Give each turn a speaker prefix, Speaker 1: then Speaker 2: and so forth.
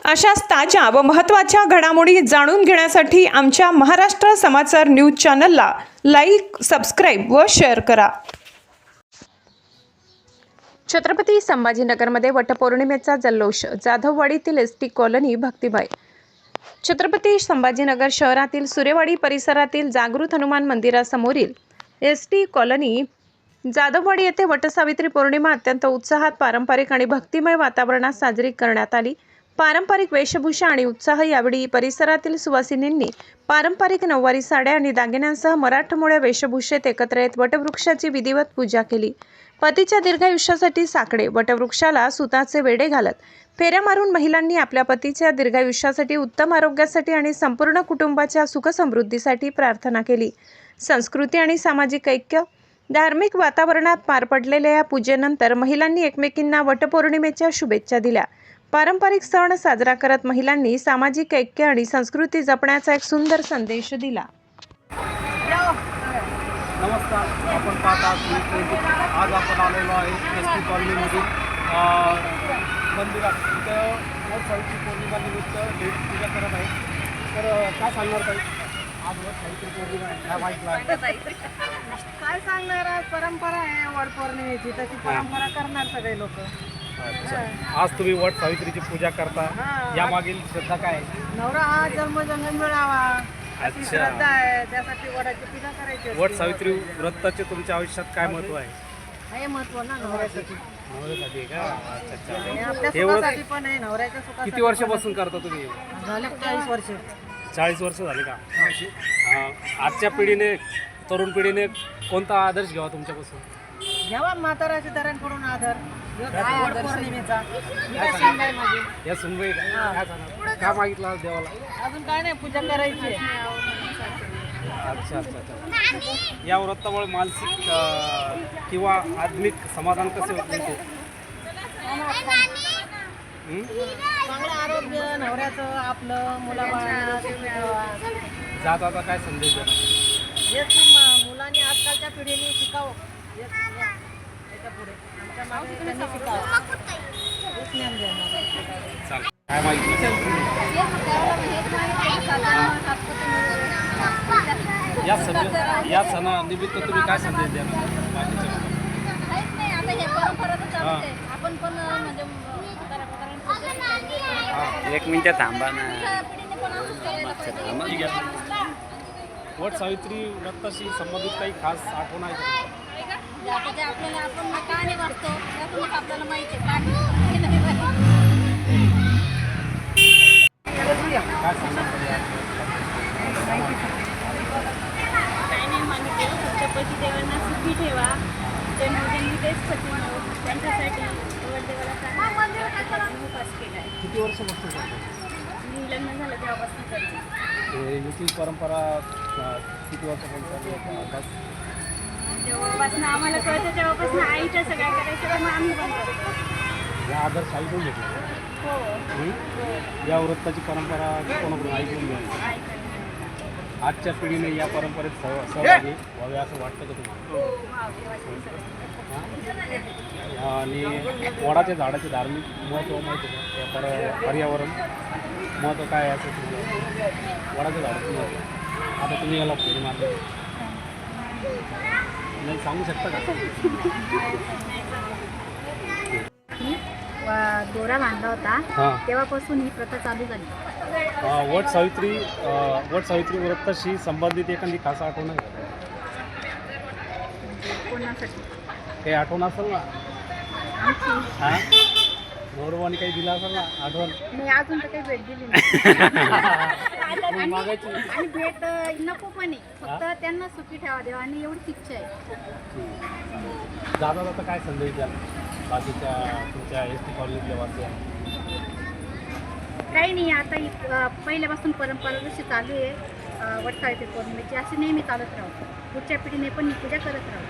Speaker 1: अशाच ताज्या व महत्त्वाच्या घडामोडी जाणून घेण्यासाठी आमच्या महाराष्ट्र समाचार न्यूज चॅनलला लाईक, सबस्क्राईब व शेअर करा. छत्रपती संभाजीनगरमध्ये वटपौर्णिमेचा जल्लोष. जाधववाडीतील एसटी कॉलनी भक्तिभाई. छत्रपती संभाजीनगर शहरातील सुरेवाडी परिसरातील जागृत हनुमान मंदिरासमोरील एसटी कॉलनी जाधववाडी येथे वटसावित्री पौर्णिमा अत्यंत उत्साहात, पारंपरिक आणि भक्तिमय वातावरणात साजरी करण्यात आली. पारंपरिक वेशभूषा आणि उत्साह. यावेळी परिसरातील सुवासिनींनी पारंपरिक नऊवारी साड्या आणि दागिन्यांसह मराठमोळ्या वेशभूषेत एकत्र येत वटवृक्षाची विधिवत पूजा केली. पतीच्या दीर्घायुष्यासाठी साकडे. वटवृक्षाला सुताचे वेढे घालत फेऱ्या मारून महिलांनी आपल्या पतीच्या दीर्घायुष्यासाठी, उत्तम आरोग्यासाठी आणि संपूर्ण कुटुंबाच्या सुखसमृद्धीसाठी प्रार्थना केली. संस्कृती आणि सामाजिक ऐक्य. धार्मिक वातावरणात पार पडलेल्या या पूजेनंतर महिलांनी एकमेकींना वटपौर्णिमेच्या शुभेच्छा दिल्या. पारंपरिक सण साजरा करत महिलांनी सामाजिक ऐक्य आणि संस्कृती जपण्याचा एक सुंदर संदेश दिला.
Speaker 2: नमस्कार, आपण पाहता आज आपण आलेलो आहे एसटी कॉलनीमधील मंदिरात. तिथं वटसावित्री पौर्णिमा निमित्त देवी पूजा करत आहे. तर काय सांगणार ताई, आज वटसावित्री पौर्णिमा आहे, काय माहिती
Speaker 3: काय सांगणार, आज परंपरा आहे वटपौर्णिमेची, तशी परंपरा करणार सगळे लोक.
Speaker 2: अच्छा, आज तुम्ही वटसावित्रीची पूजा करता, यामागील श्रद्धा काय आहे?
Speaker 3: नवरा हा जन्मजन्म मिळावा अशी
Speaker 2: अच्छा.
Speaker 3: श्रद्धा आहे, त्यासाठी वडाची पूजा करायची असते.
Speaker 2: वटसावित्री व्रताचे तुमच्या आयुष्यात काय महत्त्व आहे?
Speaker 3: हे महत्व ना नवऱ्यासाठी
Speaker 2: नवऱ्यासाठी का? अच्छा
Speaker 3: आणि
Speaker 2: अच्छा.
Speaker 3: आपल्या
Speaker 2: हे व्रत
Speaker 3: सुखासाठी पण आहे, नवऱ्याच्या सुखासाठी.
Speaker 2: किती वर्षापासून करता तुम्ही?
Speaker 3: झाले 40 वर्ष.
Speaker 2: 40 वर्ष झाले का? आजच्या पिढीने, तरुण पिढीने कोणता आदर्श घ्यावा तुमच्यापासून?
Speaker 3: जेव्हा म्हातारा सीतारांकडून आदर वटपौर्णिमेचा. काय सांगाय माझी?
Speaker 2: या सुनबाई काय सांगा, काय मागितलं आज देवाला?
Speaker 3: अजून काय नाही, पूजा करायची.
Speaker 2: अच्छा अच्छा अच्छा. या व्रतामुळे मानसिक किंवा आत्मिक समाधान कसे होते?
Speaker 3: चांगलं आरोग्य नवऱ्याचं, आपलं मुलाबाळांना.
Speaker 2: जात आता काय संदेश देणार?
Speaker 3: हेच की मुलांनी आजकालच्या पिढीने शिकावं. याच्या पुढे आमच्या मागे त्यांनी शिकावं. हेच ज्ञान देणार.
Speaker 2: चालेल. काय मागितलं? या सणानिमित्त तुम्ही काय संदेश द्या?
Speaker 4: एक मिनिट थांबा ना.
Speaker 2: वटसावित्री व्रताशी संबंधित काही खास आठवण आहे का?
Speaker 5: आपल्याला आपण कहाणी वाचतो, त्यातूनच आपल्याला माहिती आहे
Speaker 2: काय सांगणार?
Speaker 5: काय नाही मागितले. फक्त पतिदेवांना सुखी ठेवा, जन्मोजन्मी तेच पती त्यांच्यासाठी वडदेवाला उपास केला आहे.
Speaker 2: किती वर्षापासून करतो?
Speaker 5: मी लग्न झालं तेव्हापासून करते.
Speaker 2: युती परंपरा किती वर्षापासून चालू आहे?
Speaker 5: जेव्हापासून आम्हाला कळतं तेव्हापासून आईच्या सगळ्या करायचं, तर मग आम्ही पण करतो.
Speaker 2: या आदर्श ऐकून घेतलं.
Speaker 5: हो,
Speaker 2: या व्रताची परंपरा कोणाकडून ऐकून घ्यायची. आजच्या पिढीने या परंपरेत सहभागी व्हावे असं वाटतं का तुम्हाला? आणि वडाच्या झाडाचे धार्मिक महत्त्व माहिती आहे का? पर्यावरण महत्त्व काय आहे असं तुमचं? वडाच्या झाडाचं महत्त्व. आता तुम्ही याला फेरी मारले नाही, सांगू शकता का?
Speaker 5: दोरा बांधला होता
Speaker 2: हां.
Speaker 5: तेव्हापासून ही प्रथा चालू झाली.
Speaker 2: वटसावित्री व्रताशी संबंधित एखादी खास आठवण आहे का?
Speaker 5: कोणासाठी?
Speaker 2: काही आठवण असेल ना?
Speaker 5: आमची
Speaker 2: हां, गौरवाने काही दिला असेल ना आठवण?
Speaker 5: नाही, अजून तर काही भेट दिली नाही.
Speaker 2: मग मागायची.
Speaker 5: आणि भेट नको पण आहे, फक्त त्यांना सुखी ठेवा देवा आणि एवढीच इच्छा आहे.
Speaker 2: जाता जाता काय संदेश द्या बाकीच्या तुमच्या एस टी कॉलनीतल्या वासिया?
Speaker 5: काही नाही, आता ही पहिल्यापासून परंपरा जशी चालू आहे वटसावित्री पौर्णिमेची, अशी नेहमी चालत राहू. पुढच्या पिढीने पण ही पूजा करत राहू.